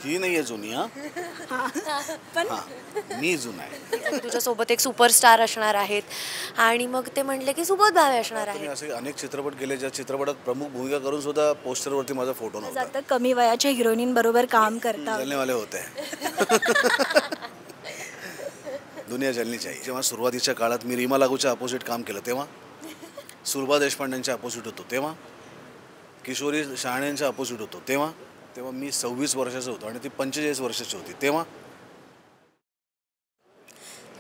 ती नाही आहे जुनी. पण मी जुना आहे. तुझ्यासोबत एक सुपरस्टार असणार आहेत आणि मग ते म्हणले की सुबोध भावे असणार मी आहेत. असे अनेक चित्रपट गेले ज्या चित्रपटात प्रमुख भूमिका करून सुद्धा पोस्टरवरती माझा फोटो नव्हता. आता कमी वयाच्या हिरोईन बरोबर काम करता. जलने वाले होते. दुनिया जलनी चाहिए. जेव्हा सुरुवातीच्या काळात मी रीमा लागूच्या अपोजिट काम केलं तेव्हा, सुरभा देशपांडेंच्या अपोजिट होतो तेव्हा, किशोरी शहाणेंच्या अपोजिट होतो तेव्हा मी 26 वर्षाचा होतो आणि ती 45 वर्षाची होती तेव्हा.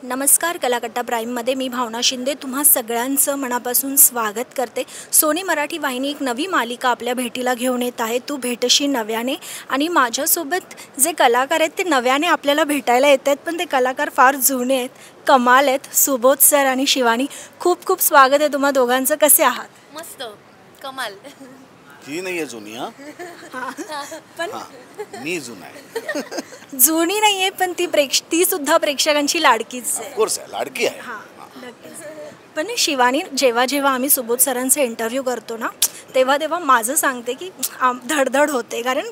नमस्कार, कलाकट्टा प्राईममध्ये मी भावना शिंदे तुम्हा सगळ्यांचं मनापासून स्वागत करते. सोनी मराठी वाहिनी एक नवी मालिका आपल्या भेटीला घेऊन येत आहे, तू भेटशी नव्याने. आणि माझ्यासोबत जे कलाकार आहेत ते नव्याने आपल्याला भेटायला येत आहेत, पण ते कलाकार फार जुने आहेत, कमाल आहेत. सुबोध सर आणि शिवानी, खूप खूप स्वागत आहे तुम्हा दोघांचं. कसे आहात? मस्त, कमाल. ती नाही आहे जुनी. पण मी जुना आहे. जुनी नाही आहे, पण ती सुद्धा प्रेक्षकांची लाडकीच आहे. ऑफकोर्स आहे, लाडकी आहे. नक्कीच. पण शिवानी, जेव्हा जेव्हा आम्ही सुबोध सरांचे इंटरव्ह्यू करतो ना, तेव्हा माझं सांगते की धडधड होते, कारण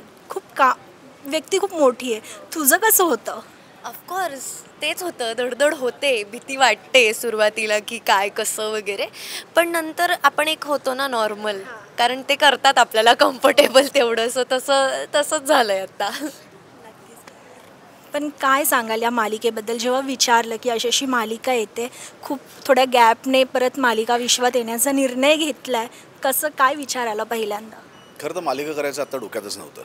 व्यक्ती खूप मोठी आहे. तुझं कसं होतं? ऑफकोर्स तेच होतं, धडधड होते, भीती वाटते सुरुवातीला की काय कसं वगैरे, पण नंतर आपण एक होतो ना नॉर्मल, कारण ते करतात आपल्याला कम्फर्टेबल तेवढं. सो तसंच झालंय आता. पण काय सांगाल या मालिकेबद्दल? जेव्हा विचारलं की अशी मालिका येते, खूप थोड्या गॅपने परत मालिका विश्वात येण्याचा निर्णय घेतला आहे, कसं काय विचार आला पहिल्यांदा? खरं तर मालिका करायचं आता डोक्यातच नव्हतं.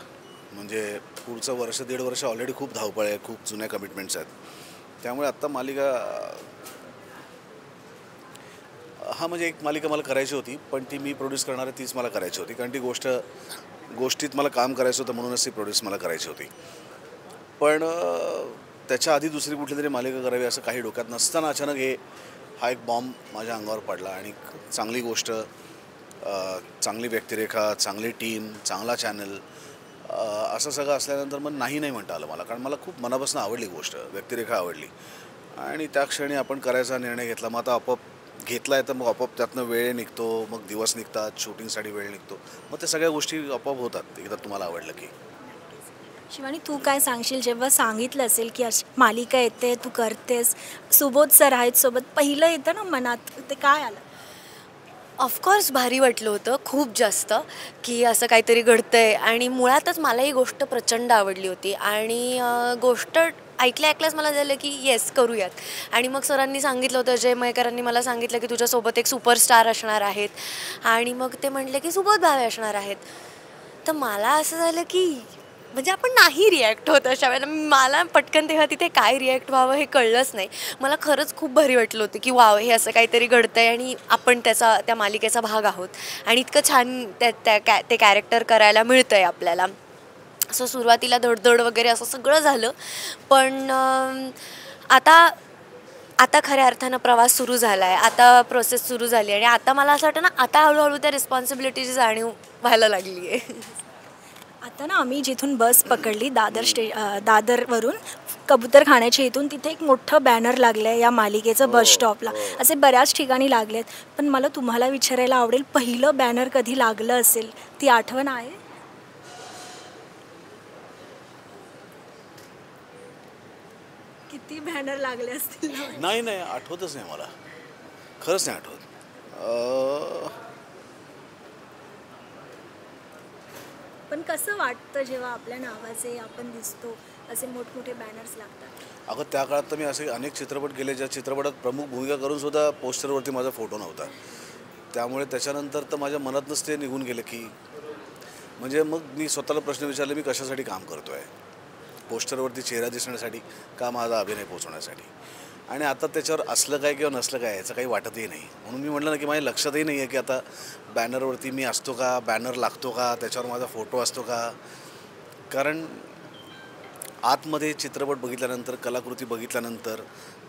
म्हणजे पुढचं वर्ष 1.5 वर्ष ऑलरेडी खूप धावपळ आहे, खूप जुन्या कमिटमेंट्स आहेत. त्यामुळे आत्ता मालिका म्हणजे एक मालिका मला करायची होती, पण ती मी प्रोड्यूस करणार आहे तीच मला करायची होती, कारण ती गोष्टीत मला काम करायचं होतं, म्हणूनच ती प्रोड्यूस मला करायची होती. पण त्याच्या आधी दुसरी कुठली तरी मालिका करावी असं काही डोक्यात नसताना अचानक हा एक बॉम्ब माझ्या अंगावर पडला. आणि चांगली गोष्ट, चांगली व्यक्तिरेखा, चांगली टीम, चांगला चॅनल, असं सगळं असल्यानंतर मग नाही म्हणता आलं मला, कारण मला खूप मनापासून आवडली गोष्ट, व्यक्तिरेखा आवडली. आणि त्या क्षणी आपण करायचा निर्णय घेतला. मग आता आपोआप घेतला आहे तर मग आपोआप त्यातनं वेळ निघतो, मग दिवस निघतात, शूटिंगसाठी वेळ निघतो, मग त्या सगळ्या गोष्टी आपोआप होतात एकदा तुम्हाला आवडलं की. शिवानी, तू काय सांगशील जेव्हा सांगितलं असेल की मालिका येते, तू करतेस, सुबोध सर आहेत सोबत, पहिलं येतं ना मनात, ते काय आलं? ऑफकोर्स भारी वाटलं होतं खूप जास्त, की असं काहीतरी घडतंय. आणि मुळातच मला ही गोष्ट प्रचंड आवडली होती आणि गोष्ट ऐकल्याच मला झालं की येस करूयात. आणि मग सरांनी सांगितलं होतं, जय मयेकरांनी मला सांगितलं की तुझ्यासोबत एक सुपरस्टार असणार आहेत आणि मग ते म्हणले की सुबोध भावे असणार आहेत. तर मला असं झालं की म्हणजे आपण नाही रिॲक्ट होत अशा वेळेला. मला पटकन तेव्हा तिथे काय रिॲक्ट व्हावं हे कळलंच नाही. मला खरंच खूप भारी वाटलं होतं की वाव, हे असं काहीतरी घडतंय आणि आपण त्या मालिकेचा भाग आहोत आणि इतकं छान ते कॅरेक्टर करायला मिळतं आहे आपल्याला. असं सुरुवातीला धडधड वगैरे असं सगळं झालं, पण आता खऱ्या अर्थानं प्रवास सुरू झाला आहे, आता प्रोसेस सुरू झाली आणि आता मला असं वाटतं ना, आता हळूहळू त्या रिस्पॉन्सिबिलिटीची जाणीव व्हायला लागली आहे. आता ना आम्ही जिथून बस पकडली दादरवरून कबूतरखान्याच्या इथून, तिथे एक मोठं बॅनर लागलं आहे या मालिकेचं बस स्टॉपला. असे बऱ्याच ठिकाणी लागले आहेत, पण मला तुम्हाला विचारायला आवडेल, पहिलं बॅनर कधी लागलं असेल, ती आठवण आहे? किती बॅनर लागले असतील? नाही, आठवतच नाही मला, खरंच नाही आठवत. पण कसं वाटतं जेव्हा आपल्या नावाचे आपण दिसतो, असे मोठमोठे बॅनर्स लागतात? अगं त्या काळात तर मी असे अनेक चित्रपट गेले ज्या चित्रपटात प्रमुख भूमिका करून सुद्धा पोस्टरवरती माझा फोटो नव्हता. त्यामुळे त्याच्यानंतर तर माझ्या मनातनंच ते निघून गेलं की, म्हणजे मग मी स्वतःला प्रश्न विचारले, मी कशासाठी काम करतो आहे? पोस्टरवरती चेहरा दिसण्यासाठी का माझा अभिनय पोचवण्यासाठी? आणि आता त्याच्यावर असलं काय किंवा नसलं काय याचं काही वाटतही नाही. म्हणून मी म्हटलं ना की माझ्या लक्षातही नाही आहे की आता बॅनरवरती मी असतो का, बॅनर लागतो का, त्याच्यावर माझा फोटो असतो का. कारण आतमध्ये चित्रपट बघितल्यानंतर, कलाकृती बघितल्यानंतर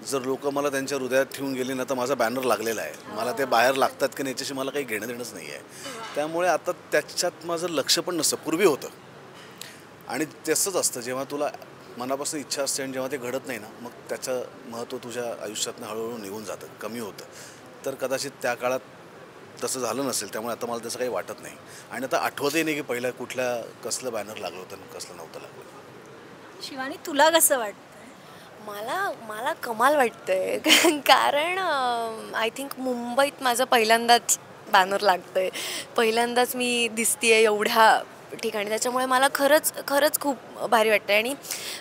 जर लोक मला त्यांच्या हृदयात ठेवून गेली ना, तर माझा बॅनर लागलेला आहे. मला ते बाहेर लागतात की नाही याच्याशी मला काही घेणं देणंच नाही आहे. त्यामुळे आता त्याच्यात माझं लक्ष पण नसतं, पूर्वी होतं. आणि तसंच असतं, जेव्हा तुला मनापासून इच्छा असते आणि जेव्हा ते घडत नाही ना, मग त्याचं महत्त्व तुझ्या आयुष्यातनं हळूहळू निघून जातं, कमी होतं. तर कदाचित त्या काळात तसं झालं नसेल, त्यामुळे आता मला त्याचं काही वाटत नाही. आणि आता आठवतही नाही की पहिल्या कसलं बॅनर लागलं होतं आणि कसलं नव्हतं लागलं. शिवानी तुला कसं वाटतं? मला मला कमाल वाटतंय कारण आय थिंक मुंबईत माझं पहिल्यांदाच बॅनर लागतंय, पहिल्यांदाच मी दिसतेय एवढ्या ठिकाणी, त्याच्यामुळे मला खरंच खरंच खूप भारी वाटतं. आणि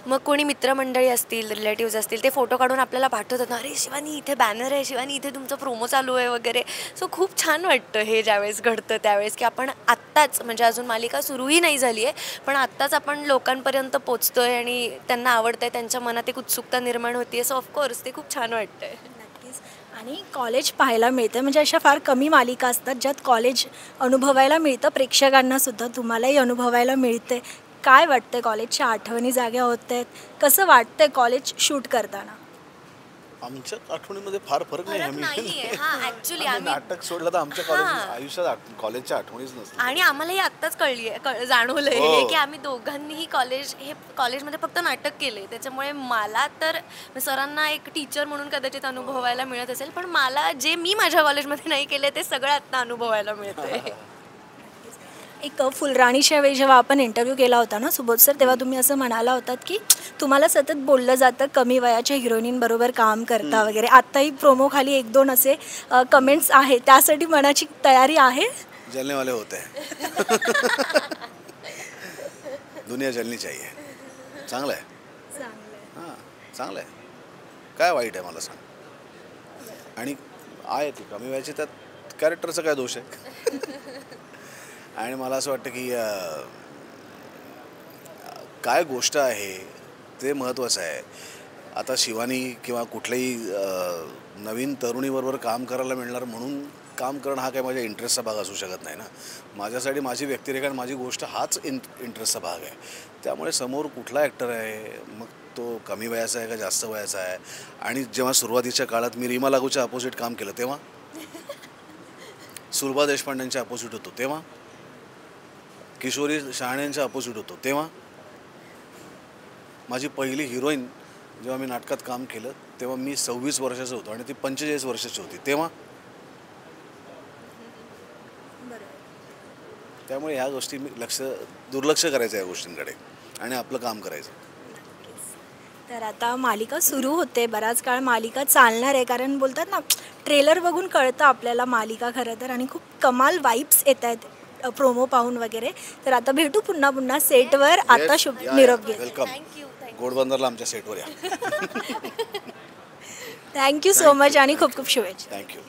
मग कोणी मित्रमंडळी असतील, रिलेटिव्ज असतील, ते फोटो काढून आपल्याला पाठवतात ना, अरे शिवानी इथे बॅनर आहे, शिवानी इथे तुमचा प्रोमो चालू आहे वगैरे. सो खूप छान वाटतं हे ज्यावेळेस घडतं त्यावेळेस, की आपण आत्ताच म्हणजे अजून मालिका सुरूही नाही झाली आहे पण आत्ताच आपण लोकांपर्यंत पोचतोय आणि त्यांना आवडतंय, त्यांच्या मनात एक उत्सुकता निर्माण होतीये. सो ऑफकोर्स ते खूप छान वाटतंय. नक्कीच. आणि कॉलेज पाहायला मिळतं, म्हणजे अशा फार कमी मालिका असतात ज्यात कॉलेज अनुभवायला मिळतं, प्रेक्षकांना सुद्धा, तुम्हालाही अनुभवायला मिळते. काय वाटतंय? कॉलेजच्या आठवणी जाग्या होत आहेत, कसं वाटतंय कॉलेज शूट करताना? आमच्या आठवणीमध्ये फार फरक नाही. फरक नाहीये. हां, ॲक्च्युली आम्ही आम्ही नाटक सोडलं तर आमच्या कॉलेज आयुष्यात कॉलेजच्या आठवणीच नसतात. आणि आम्हालाही आत्ताच जाणवलंय हो. हे की आम्ही दोघांनीही कॉलेजमध्ये फक्त नाटक केले, त्याच्यामुळे मला तर सरांना एक टीचर म्हणून कदाचित अनुभवायला मिळत असेल, पण मला जे मी माझ्या कॉलेजमध्ये नाही केले ते सगळं आत्ता अनुभवायला मिळतंय. एक फुलराणीच्या वेळी जेव्हा आपण इंटरव्ह्यू केला होता ना सुबोध सर, तेव्हा तुम्ही असं म्हणाला होतात की तुम्हाला सतत बोललं जातं कमी वयाच्या हिरोईनींबरोबर काम करता वगैरे. आत्ताही प्रोमो खाली 1-2 असे कमेंट्स आहे, त्यासाठी मनाची तयारी आहे? जलने वाले होते हैं. दुनिया जलनी चाहिए. चांगलं आहे. हां, चांगलं आहे. काय वाईट आहे मला सांग. आणि आहे ती कमी वयाची, त्यात कॅरेक्टरचा काय दोष आहे? आणि मला असं वाटतं की काय गोष्ट आहे ते महत्त्वाचं आहे. आता शिवानी किंवा कुठल्याही नवीन तरुणीबरोबर काम करायला मिळणार म्हणून काम करणं हा काय माझ्या इंटरेस्टचा भाग असू शकत नाही ना. माझ्यासाठी माझी व्यक्तिरेखा आणि माझी गोष्ट हाच इंटरेस्टचा भाग आहे. त्यामुळे समोर कुठला ॲक्टर आहे, मग तो कमी वयाचा आहे का जास्त वयाचा आहे. आणि जेव्हा सुरुवातीच्या काळात मी रीमा लागूच्या अपोजिट काम केलं तेव्हा, सुलभा देशपांडेंच्या अपोजिट होतो तेव्हा, किशोरी शहाण्यांच्या अपोजिट होतो तेव्हा, माझी पहिली हिरोईन जेव्हा मी नाटकात काम केलं तेव्हा मी 26 वर्षाचा होतो आणि ती 45 वर्षाची होती तेव्हा. त्यामुळे ह्या गोष्टी मी दुर्लक्ष करायचं या गोष्टींकडे आणि आपलं काम करायचं. तर आता मालिका सुरू होते, बराच काळ मालिका चालणार आहे, कारण बोलतात ना ट्रेलर बघून कळतं आपल्याला मालिका खरं तर, आणि खूप कमाल वाईब्स येत आहेत प्रोमो पाहून वगैरे. तर आता भेटू पुन्हा सेटवर. आता शुभ निरोप घे. वेलकम. घोडबंदरला आमच्या सेटवर या. थँक्यू सो मच आणि खूप खूप शुभेच्छा. थँक्यू.